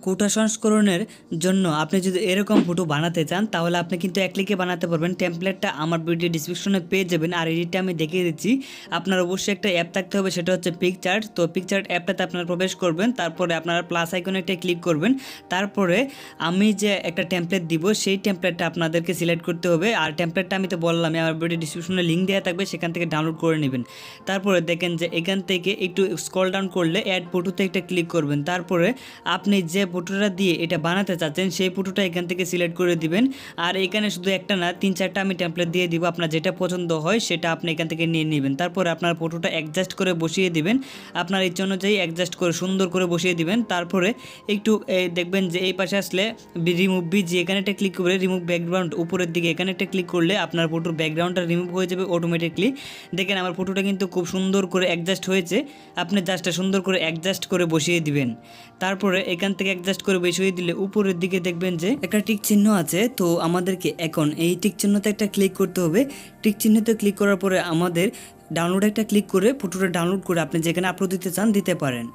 কোটা সংস্করণের জন্য আপনি যদি এরকম ফটো বানাতে চান তাহলে আপনি কিন্তু এক ক্লিকে বানাতে পারবেন। টেমপ্লেটটা আমার ভিডিও ডিসক্রিপশনে পেয়ে যাবেন, আর এডিটটা আমি দেখিয়ে দিচ্ছি। আপনার অবশ্যই একটা অ্যাপ থাকতে হবে, সেটা হচ্ছে পিকচার্ট। তো পিকচার্ট অ্যাপটাতে আপনারা প্রবেশ করবেন, তারপরে আপনারা প্লাস আইকনে একটা ক্লিক করবেন। তারপরে আমি যে একটা টেমপ্লেট দিব সেই টেমপ্লেটটা আপনাদেরকে সিলেক্ট করতে হবে। আর টেমপ্লেটটা আমি তো বললাম আমার ভিডিও ডিসক্রিপশনে লিঙ্ক দেওয়া থাকবে, সেখান থেকে ডাউনলোড করে নেবেন। তারপরে দেখেন যে এখান থেকে একটু স্ক্রল ডাউন করলে অ্যাড ফটোতে একটা ক্লিক করবেন। তারপরে আপনি যে ফটোটা দিয়ে এটা বানাতে চাচ্ছেন সেই ফটোটা এখান থেকে সিলেক্ট করে দিবেন। আর এখানে শুধু একটা না, 3-4টা আমি টেমপ্লেট দিয়ে দিব, আপনার যেটা পছন্দ হয় সেটা আপনি এখান থেকে নিয়ে নেবেন। তারপরে আপনার ফটোটা অ্যাডজাস্ট করে বসিয়ে দিবেন, আপনার ইচ্ছা অনুযায়ী অ্যাডজাস্ট করে সুন্দর করে বসিয়ে দিবেন। তারপরে একটু দেখবেন যে এই পাশে আসলে রিমুভ বিজি, এখানে একটা ক্লিক করে রিমুভ ব্যাকগ্রাউন্ড উপরের দিকে এখানে একটা ক্লিক করলে আপনার ফটোর ব্যাকগ্রাউন্ডটা রিমুভ হয়ে যাবে অটোমেটিকলি। দেখেন আমার ফটোটা কিন্তু খুব সুন্দর করে অ্যাডজাস্ট হয়েছে। আপনি জাস্টটা সুন্দর করে অ্যাডজাস্ট করে বসিয়ে দিবেন। তারপরে এখান থেকে অ্যাডজাস্ট করে বসিয়ে দিলে উপরের দিকে দেখবেন যে একটা টিক চিহ্ন আছে। তো আমাদেরকে এখন এই টিক চিহ্নতে একটা ক্লিক করতে হবে। টিক চিহ্নতে ক্লিক করার পরে আমাদের ডাউনলোড একটা ক্লিক করে ফটোটা ডাউনলোড করে আপনি যেখানে আপলোড দিতে চান দিতে পারেন।